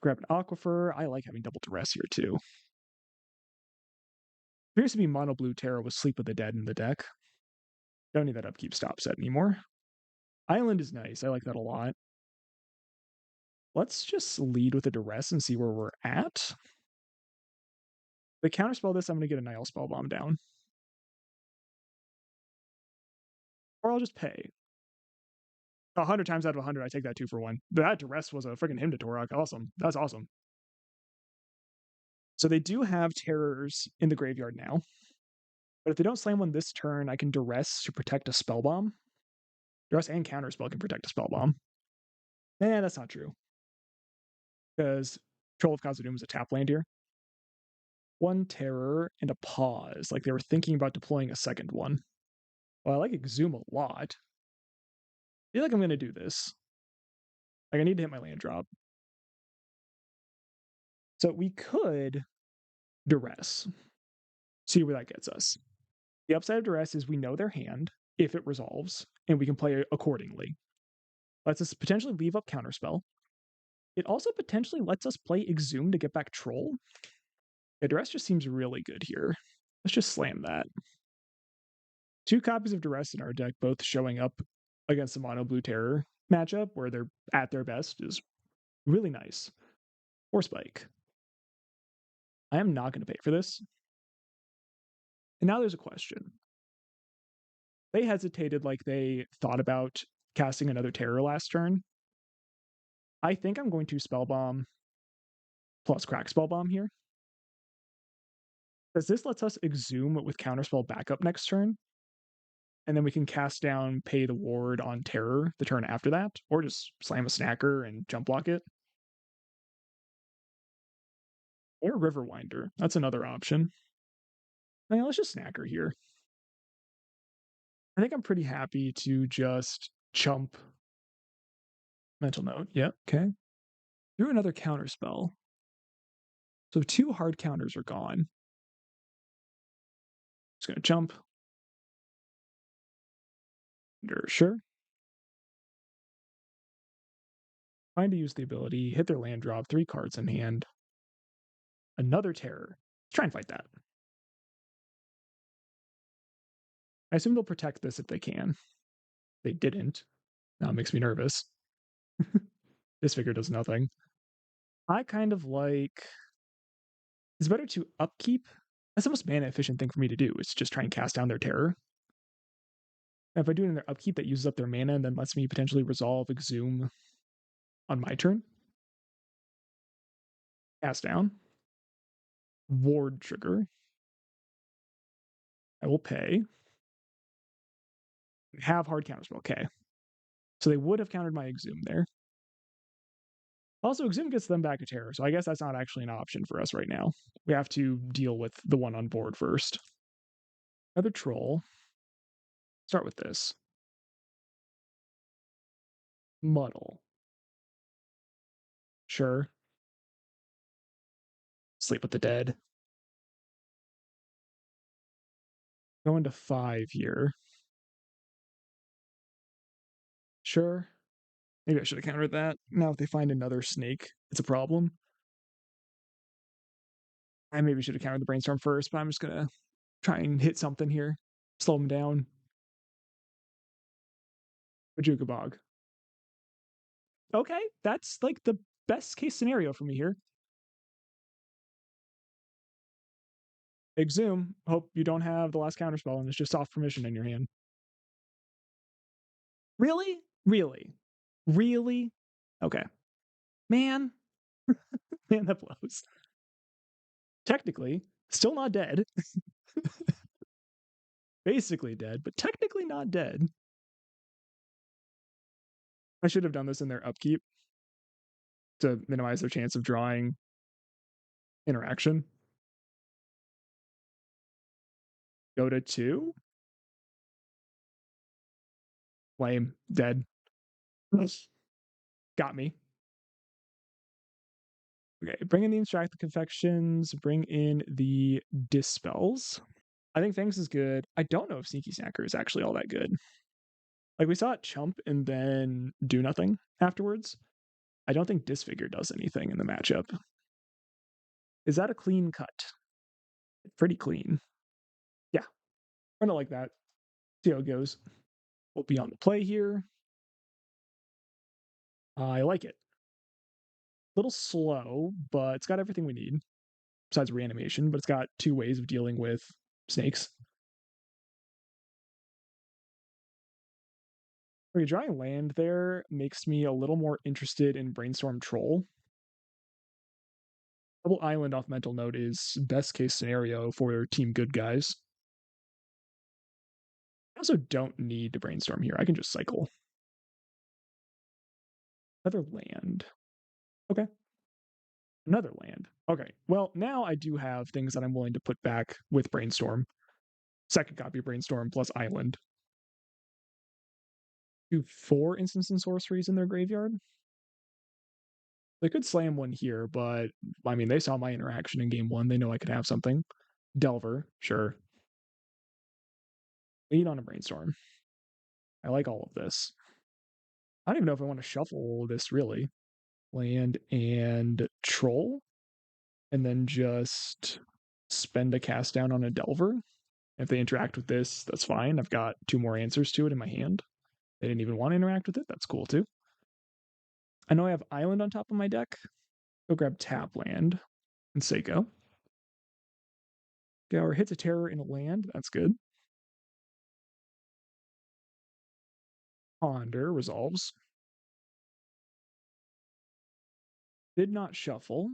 Grab an Aquifer. I like having double Duress here too. Appears to be Mono Blue Terra with Sleep of the Dead in the deck. Don't need that upkeep stop set anymore. Island is nice. I like that a lot. Let's just lead with a Duress and see where we're at. If I counterspell this, I'm going to get a Nile Spellbomb down. Or I'll just pay. 100 times out of 100, I take that 2 for 1. That Duress was a freaking Hymn to Torok. Awesome. That's awesome. So they do have Terrors in the graveyard now. But if they don't slam one this turn, I can Duress to protect a Spellbomb. Duress and Counterspell can protect a Spellbomb. Nah, that's not true. Because Troll of Khazad-dûm is a tap land here. 1 Terror and a pause. Like they were thinking about deploying a second one. Well, I like Exhume a lot. I feel like I'm going to do this. Like I need to hit my land drop. So we could Duress. See where that gets us. The upside of Duress is we know their hand if it resolves, and we can play accordingly. Lets us potentially leave up Counterspell. It also potentially lets us play Exhume to get back Troll. Yeah, Duress just seems really good here. Let's just slam that. 2 copies of Duress in our deck, both showing up against the Mono Blue Terror matchup where they're at their best, is really nice. Or Spike. I am not going to pay for this. And now there's a question. They hesitated like they thought about casting another Terror last turn. I think I'm going to Spellbomb plus Crack Spellbomb here. Because this lets us Exhume with Counterspell backup next turn. And then we can cast down Pay the Ward on Terror the turn after that. Or just slam a Snacker and jump block it. Or Riverwinder. That's another option. Now, let's just Snacker here. I think I'm pretty happy to just chump Mental Note. Yep, okay. Through another Counterspell. So 2 hard counters are gone. Just going to jump. Sure. Trying to use the ability, hit their land drop, 3 cards in hand. Another Terror. Let's try and fight that. I assume they'll protect this if they can. They didn't. Now it makes me nervous. This figure does nothing. I kind of like... It's better to upkeep. That's the most mana efficient thing for me to do, is just try and cast down their Terror. And if I do it in their upkeep, that uses up their mana and then lets me potentially resolve Exhume on my turn. Cast down. Ward trigger. I will pay. Have hard counterspell. Okay. So they would have countered my Exhume there. Also, Exhume gets them back to Terror, so I guess that's not actually an option for us right now. We have to deal with the one on board first. Another Troll. Start with this. Muddle. Sure. Sleep with the Dead. Going to 5 here. Sure. Maybe I should have countered that. Now if they find another snake, it's a problem. I maybe should have countered the Brainstorm first, but I'm just gonna try and hit something here. Slow them down. Majuka Bog. Okay, that's like the best case scenario for me here. Exhume. Hope you don't have the last counterspell and it's just off permission in your hand. Really? Really? Really? Okay. Man. Man, that blows. Technically, still not dead. Basically dead, but technically not dead. I should have done this in their upkeep to minimize their chance of drawing interaction. Go to 2. Lame. Dead. Got me. Okay, bring in the Instruct the Confections, bring in the Dispels. I think Fangs is good. I don't know if Sneaky Snacker is actually all that good. Like, we saw it chump and then do nothing afterwards. I don't think Disfigure does anything in the matchup. Is that a clean cut? Pretty clean. Yeah, run it like that. See how it goes. We'll be on the play here. I like it. A little slow, but it's got everything we need. Besides reanimation, but it's got 2 ways of dealing with snakes. Okay, drawing land there makes me a little more interested in Brainstorm Troll. Double Island off Mental Note is best case scenario for Team Good Guys. I also don't need to Brainstorm here. I can just cycle. Another land. Okay. Another land. Okay. Well, now I do have things that I'm willing to put back with Brainstorm. Second copy of Brainstorm plus Island. Do 4 instants and sorceries in their graveyard. They could slam one here, but I mean, they saw my interaction in game 1. They know I could have something. Delver, sure. Lead on a Brainstorm. I like all of this. I don't even know if I want to shuffle this really. Land and Troll, and then just spend a cast down on a Delver. If they interact with this, that's fine. I've got 2 more answers to it in my hand. They didn't even want to interact with it. That's cool too. I know I have Island on top of my deck. Go grab tap land and say go. Gower hits a terror in a land. That's good. Ponder resolves. Did not shuffle.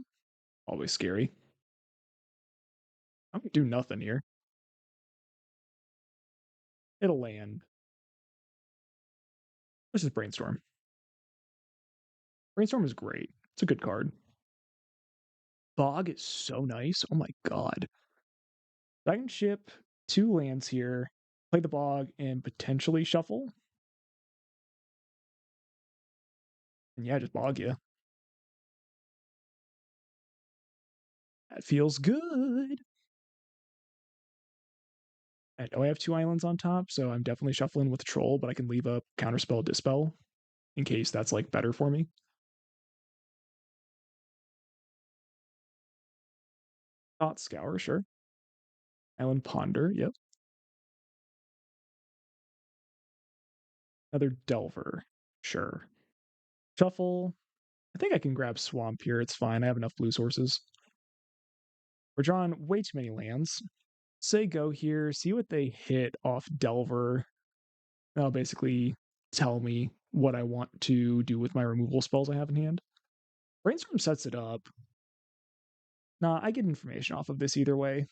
Always scary. I'm gonna do nothing here. It'll land. This is Brainstorm. Brainstorm is great. It's a good card. Bog is so nice. Oh my god. I can ship 2 lands here, play the Bog, and potentially shuffle. And yeah, just Bog you. That feels good. I know I have 2 islands on top, so I'm definitely shuffling with Troll, but I can leave a Counterspell Dispel in case that's like better for me. Thought Scour, sure. Island Ponder, yep. Another Delver, sure. Shuffle. I think I can grab Swamp here. It's fine. I have enough blue sources. We're drawing way too many lands. Say go here, see what they hit off Delver. That'll basically tell me what I want to do with my removal spells I have in hand. Brainstorm sets it up. Nah, I get information off of this either way.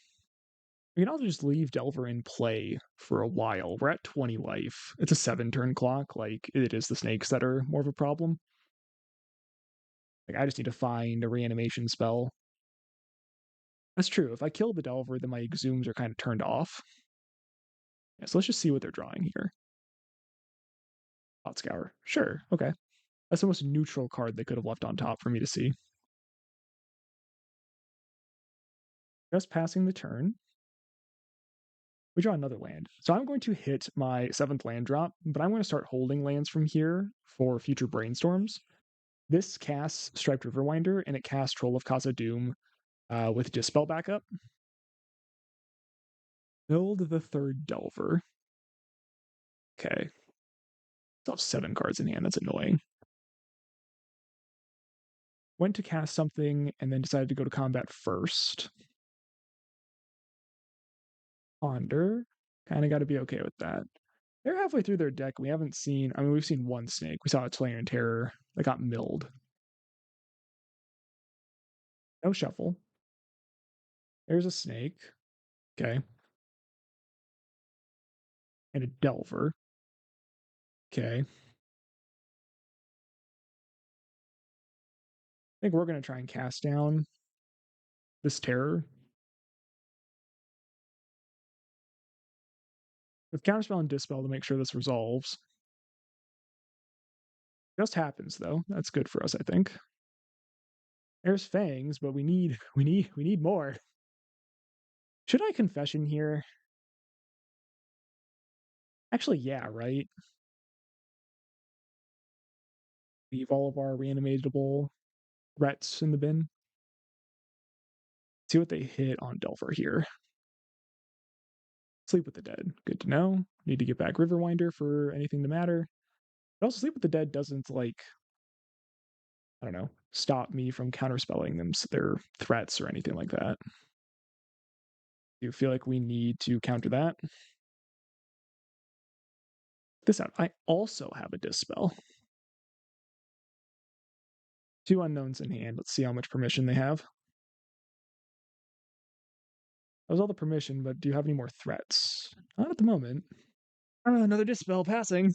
We can also just leave Delver in play for a while. We're at 20 life. It's a 7-turn clock. Like, it is the snakes that are more of a problem. Like, I just need to find a reanimation spell. That's true. If I kill the Delver, then my Exhumes are kind of turned off. Yeah, so let's just see what they're drawing here. Hot Scour. Sure, okay. That's the most neutral card they could have left on top for me to see. Just passing the turn. We draw another land. So I'm going to hit my 7th land drop, but I'm going to start holding lands from here for future brainstorms. This casts Striped Riverwinder, and it casts Troll of Casa Doom with Dispel backup. Build the 3rd Delver. Okay. Still have 7 cards in hand. That's annoying. Went to cast something and then decided to go to combat first. Ponder. Kind of got to be okay with that. They're halfway through their deck. We haven't seen. I mean, we've seen one snake. We saw a Slayer and Terror that got milled. No shuffle. There's a snake. Okay. And a Delver. Okay. I think we're going to try and cast down this Terror. With Counterspell and Dispel to make sure this resolves. Just happens though. That's good for us, I think. There's Fangs, but we need more. Should I Confession here? Actually, yeah, right? Leave all of our reanimatable threats in the bin. See what they hit on Delver here. Sleep with the Dead. Good to know. Need to get back Riverwinder for anything to matter. But also, Sleep with the Dead doesn't, like, I don't know, stop me from counterspelling them, so their threats or anything like that. Do you feel like we need to counter that? This out. I also have a Dispel. 2 unknowns in hand. Let's see how much permission they have. That was all the permission, but do you have any more threats? Not at the moment. Another Dispel passing.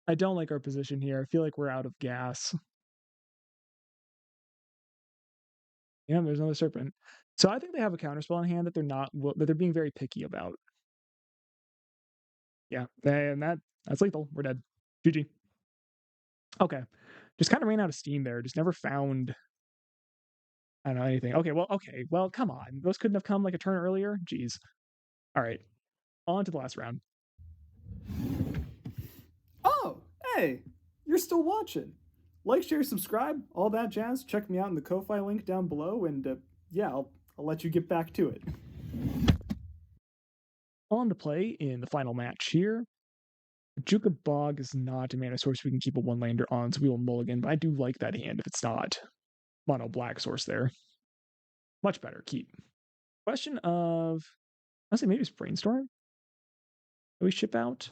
I don't like our position here. I feel like we're out of gas. Yeah, there's another Serpent. So I think they have a counterspell in hand that they're being very picky about. Yeah, and that's lethal. We're dead. GG. Okay. Just kind of ran out of steam there. Just never found, I don't know, anything. Okay, well, come on. Those couldn't have come like a turn earlier? Jeez. All right. On to the last round. Oh, hey, you're still watching. Like, share, subscribe, all that jazz. Check me out in the Ko-Fi link down below, and yeah, I'll let you get back to it. On to play in the final match here. Juka Bog is not a mana source we can keep a one-lander on, so we will mulligan, but I do like that hand if it's not mono black source there. Much better, keep. Question of, I'll say maybe it's Brainstorm that we ship out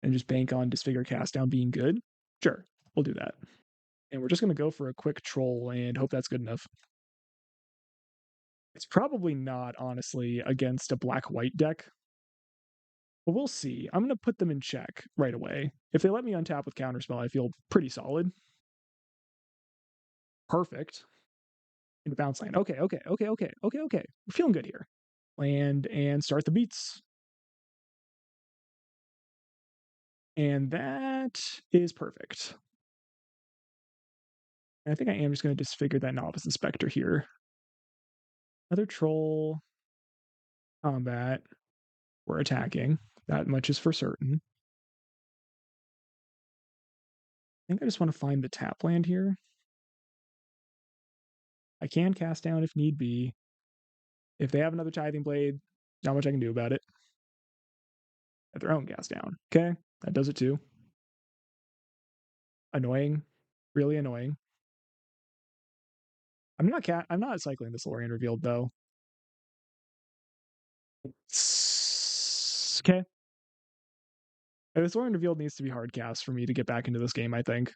and just bank on Disfigure Cast Down being good. Sure, we'll do that. And we're just going to go for a quick troll and hope that's good enough. It's probably not, honestly, against a black-white deck. But we'll see. I'm going to put them in check right away. If they let me untap with Counterspell, I feel pretty solid. Perfect. In the bounce land. Okay. We're feeling good here. Land and start the beats. And that is perfect. And I think I am just going to disfigure that Novice Inspector here. Another troll. Combat. We're attacking. That much is for certain. I think I just want to find the tap land here. I can cast down if need be. If they have another Tithing Blade, not much I can do about it. At their own cast down. Okay, that does it too. Annoying. Really annoying. I'm not cycling this Lorien Revealed though. Okay. This Lorien Revealed needs to be hard cast for me to get back into this game, I think.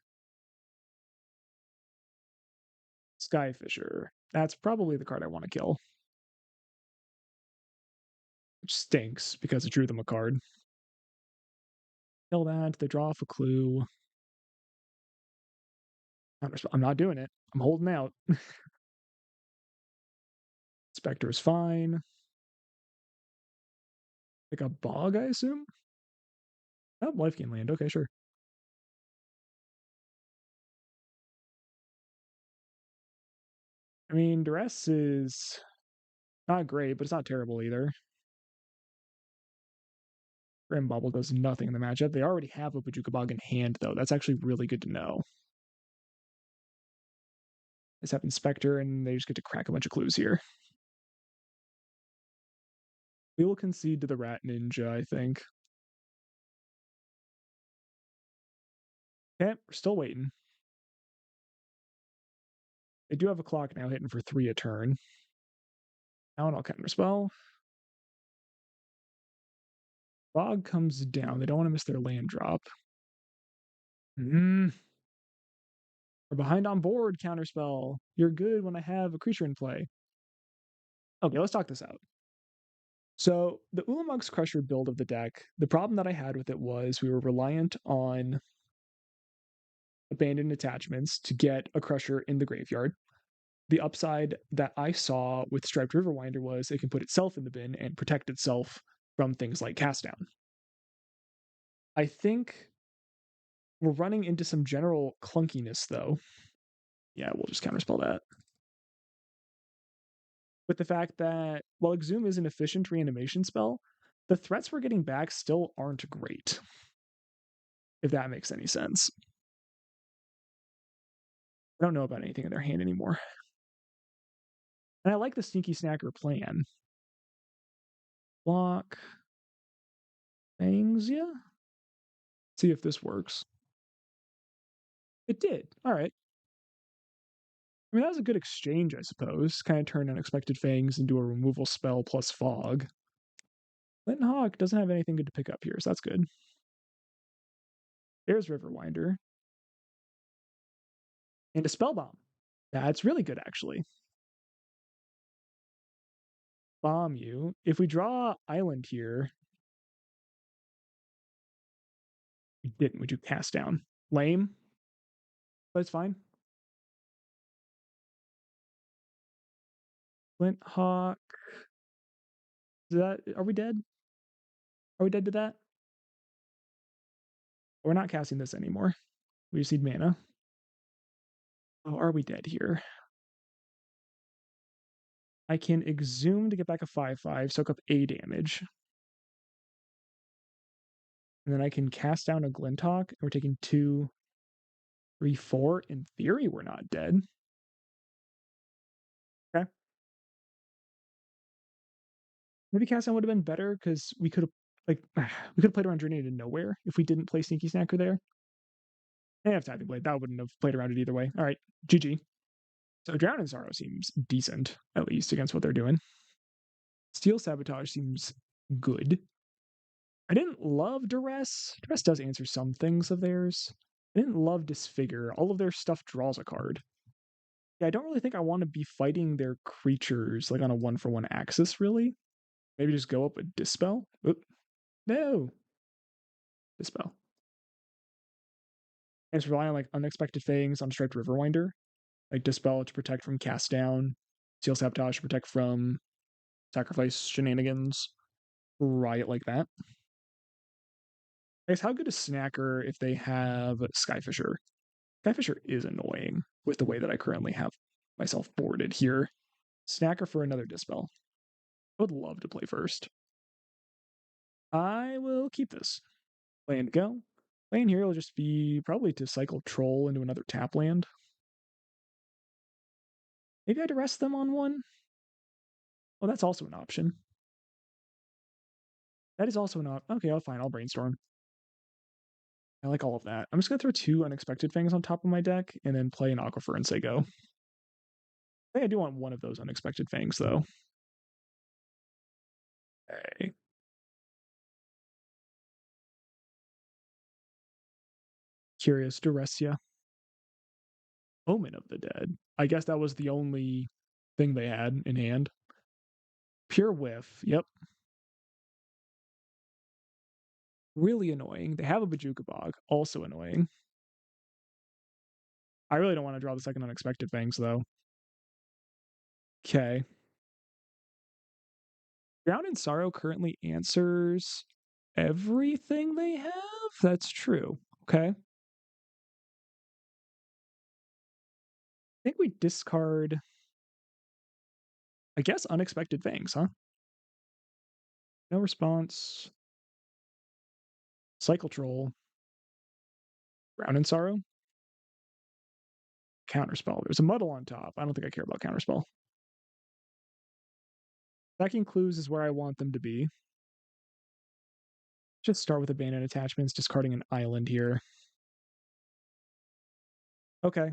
Skyfisher. That's probably the card I want to kill. Which stinks because it drew them a card. Kill that. They draw off a clue. I'm not doing it. I'm holding out. Spectre is fine. Like a bog, I assume? Oh, life gain land. Okay, sure. I mean, Duress is not great, but it's not terrible either. Grim Bubble does nothing in the matchup. They already have a Bojuka Bog in hand, though. That's actually really good to know. They have Inspector, and they just get to crack a bunch of clues here. We will concede to the Rat Ninja, I think. Okay, we're still waiting. They do have a clock now hitting for 3 a turn. Now I'll counterspell. Fog comes down. They don't want to miss their land drop. We're behind on board, counterspell. You're good when I have a creature in play. Okay, let's talk this out. So the Ulamogg's Crusher build of the deck, the problem that I had with it was we were reliant on abandoned attachments to get a Crusher in the graveyard. The upside that I saw with Striped Riverwinder was it can put itself in the bin and protect itself from things like cast down. I think we're running into some general clunkiness though. Yeah, we'll just counterspell that. With the fact that while Exhume is an efficient reanimation spell, the threats we're getting back still aren't great. If that makes any sense. I don't know about anything in their hand anymore. And I like the Sneaky Snacker plan. Block. Fangs, yeah? See if this works. It did. All right. I mean, that was a good exchange, I suppose. Kind of turned Unexpected Fangs into a removal spell plus fog. Flint Hawk doesn't have anything good to pick up here, so that's good. There's Riverwinder. And a Spell Bomb. That's really good, actually. Bomb you. If we draw Island here, we didn't. We do Cast Down. Lame, but it's fine. Flint Hawk. Is that? Are we dead? Are we dead to that? We're not casting this anymore. We just need mana. Oh, are we dead here? I can Exhume to get back a 5/5, soak up A damage. And then I can cast down a Glinthawk. We're taking 2, 3, 4. In theory, we're not dead. Okay. Maybe cast down would have been better because we could have we could have played around Journey to Nowhere if we didn't play Sneaky Snacker there. They have Tapping Blade. That wouldn't have played around it either way. All right, GG. So Drown in Sorrow seems decent, at least, against what they're doing. Steel Sabotage seems good. I didn't love Duress. Duress does answer some things of theirs. I didn't love Disfigure. All of their stuff draws a card. Yeah, I don't really think I want to be fighting their creatures like on a 1-for-1 axis, really. Maybe just go up a Dispel? Oop. No! Dispel. And it's relying on like Unexpected Fangs on Striped Riverwinder. Like Dispel to protect from Cast Down. Steel Sabotage to protect from Sacrifice shenanigans. Riot like that. I guess how good is Snacker if they have Skyfisher? Skyfisher is annoying with the way that I currently have myself boarded here. Snacker for another Dispel. I would love to play first. I will keep this. Land go. Land here will just be probably to cycle Troll into another tap land. Maybe I'd arrest them on one. Oh, that's also an option. That is also an option. Okay, I'll fine. I'll brainstorm. I like all of that. I'm just going to throw 2 Unexpected Fangs on top of my deck and then play an Aquifer and say go. I think I do want one of those Unexpected Fangs, though. Okay. Curious Durestia. Omen of the Dead. I guess that was the only thing they had in hand. Pure Whiff. Yep. Really annoying. They have a Bajuka Bog. Also annoying. I really don't want to draw the second Unexpected Fangs, though. Okay. Drown in Sorrow currently answers everything they have? That's true. Okay. I think we discard, I guess, Unexpected Fangs, huh? No response. Cycle Troll. Drown in Sorrow. Counterspell. There's a Muddle on top. I don't think I care about Counterspell. Stacking Clues is where I want them to be. Just start with Abandoned Attachments, discarding an island here. Okay.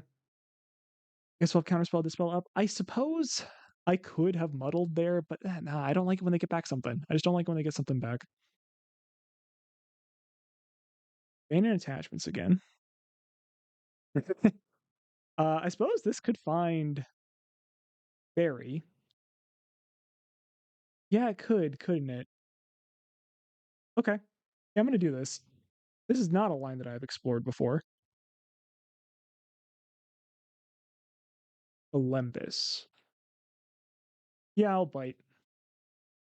Guess we'll have Counterspell, Dispel up. I suppose I could have muddled there, but nah, I don't like it when they get back something. I just don't like when they get something back. Abandoned attachments again. I suppose this could find Barry. Yeah, it could, couldn't it? Okay. Yeah, I'm gonna do this. This is not a line that I've explored before. Olympus. Yeah, I'll bite.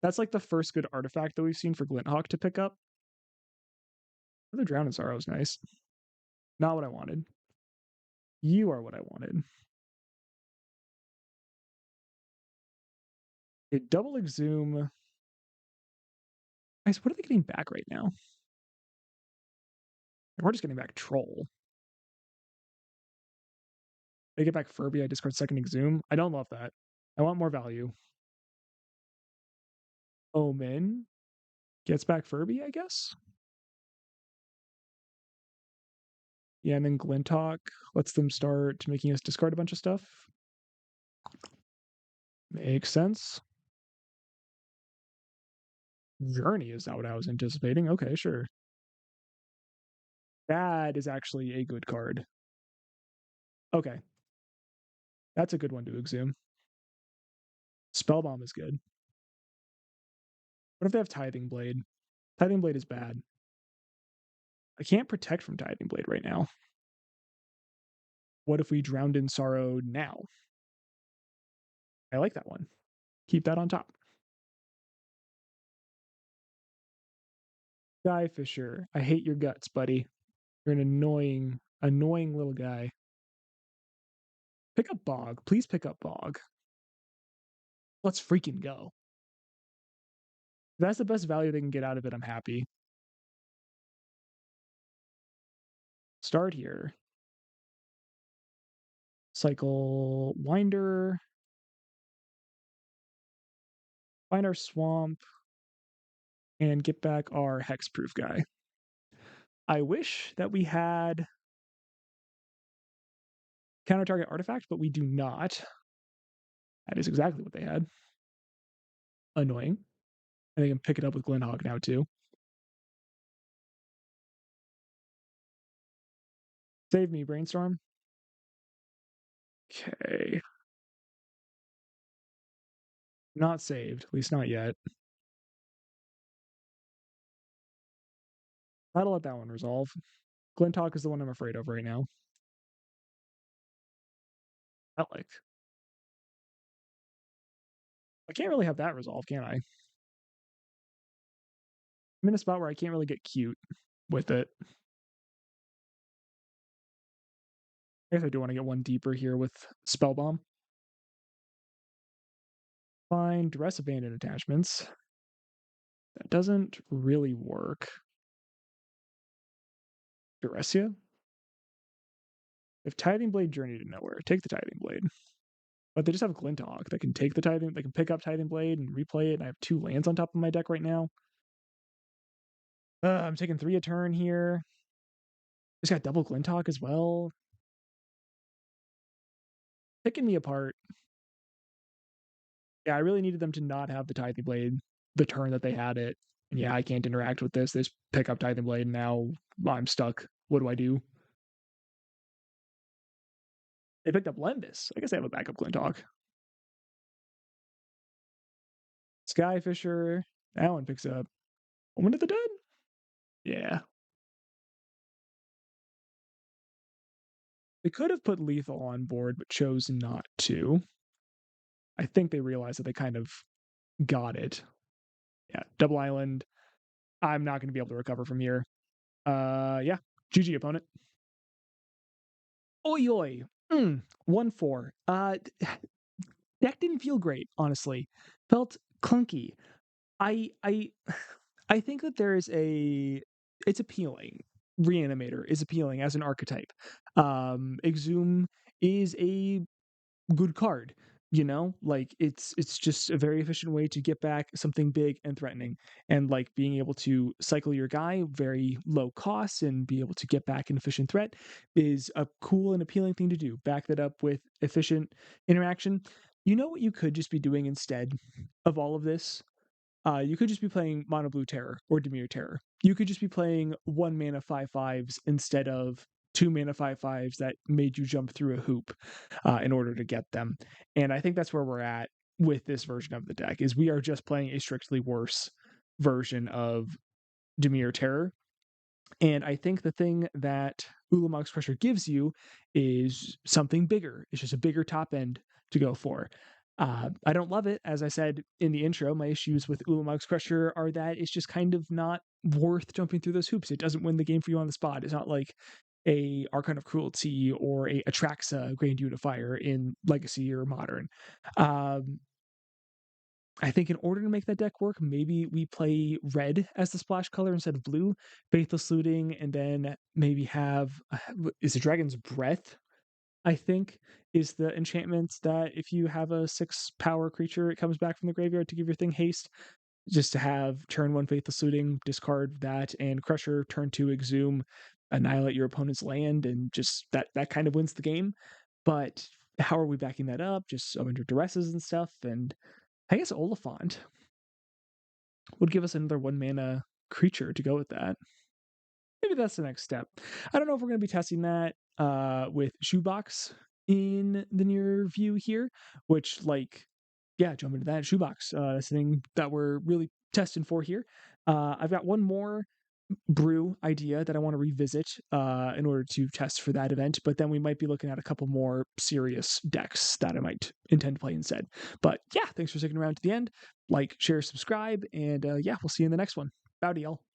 That's like the first good artifact that we've seen for Glinthawk to pick up. Another Drown in Sorrow is nice. Not what I wanted. You are what I wanted. A double Exhume. Nice. What are they getting back right now? We're just getting back Troll. They get back Furby, I discard second Exhume. I don't love that. I want more value. Omen gets back Furby, I guess. Yeah, and then Glinthawk lets them start making us discard a bunch of stuff. Makes sense. Journey is not what I was anticipating. Okay, sure. That is actually a good card. Okay. That's a good one to exhume. Spellbomb is good. What if they have Tithing Blade? Tithing Blade is bad. I can't protect from Tithing Blade right now. What if we drowned in sorrow now? I like that one. Keep that on top. Sky Fisher. I hate your guts, buddy. You're an annoying little guy. Pick up Bog. Please pick up Bog. Let's freaking go. If that's the best value they can get out of it, I'm happy. Start here. Cycle Winder. Find our swamp. And get back our hexproof guy. I wish that we had counter target artifact, but we do not. That is exactly what they had. Annoying. And they can pick it up with Glenhawk now too. Save me, Brainstorm. Okay. Not saved, at least not yet. I'll let that one resolve. Glinthawk is the one I'm afraid of right now. I like. I can't really have that resolve, can I? I'm in a spot where I can't really get cute with it. I guess I do want to get one deeper here with Spellbomb. Fine, Duress Abandoned attachments. That doesn't really work. Duressia? If Tithing Blade journeyed to nowhere, take the Tithing Blade. But they just have Glinthawk that can take the Tithing, they can pick up Tithing Blade and replay it, and I have 2 lands on top of my deck right now. I'm taking 3 a turn here. Just got double Glinthawk as well. Picking me apart. Yeah, I really needed them to not have the Tithing Blade the turn that they had it. And yeah, I can't interact with this. They just pick up Tithing Blade, and now I'm stuck. What do I do? They picked up Lembus. I guess they have a backup Glinthawk. Skyfisher. That one picks up Woman of the Dead? Yeah. They could have put Lethal on board, but chose not to. I think they realized that they kind of got it. Yeah, Double Island. I'm not going to be able to recover from here. Yeah. GG, opponent. Oi, oi. 1-4. Deck didn't feel great, honestly. Felt clunky. I I think that there is it's appealing. Reanimator is appealing as an archetype. Exhume is a good card, you know? Like it's just a very efficient way to get back something big and threatening. And like being able to cycle your guy very low cost and be able to get back an efficient threat is a cool and appealing thing to do. Back that up with efficient interaction. You know what you could just be doing instead of all of this? You could just be playing Mono Blue Terror or Dimir Terror. You could just be playing 1 mana 5/5s instead of 2 mana 5/5s that made you jump through a hoop in order to get them. And I think that's where we're at with this version of the deck, is we are just playing a strictly worse version of Dimir Terror. And I think the thing that Ulamogg's Crusher gives you is something bigger. It's just a bigger top end to go for. I don't love it. As I said in the intro, my issues with Ulamogg's Crusher are that it's just kind of not worth jumping through those hoops. It doesn't win the game for you on the spot. It's not like a Archon of Cruelty or a Atraxa Grand Unifier in Legacy or Modern. I think in order to make that deck work, maybe we play red as the splash color instead of blue, Faithless Looting, and then maybe have is it Dragon's Breath? I think is the enchantment that if you have a 6 power creature, it comes back from the graveyard to give your thing haste. Just to have turn 1 Faithless Looting, discard that, and Crusher, turn 2 Exhume, annihilate your opponent's land, and just that kind of wins the game. But how are we backing that up? Just so under duresses and stuff, and I guess Oliphant would give us another 1 mana creature to go with that. Maybe that's the next step. I don't know if we're going to be testing that with Shoebox in the near view here, which, like, yeah, jump into that Shoebox. That's the thing that we're really testing for here. I've got one more brew idea that I want to revisit in order to test for that event, but then we might be looking at a couple more serious decks that I might intend to play instead. But yeah, thanks for sticking around to the end. Like, share, subscribe, and yeah, we'll see you in the next one. Howdy, y'all.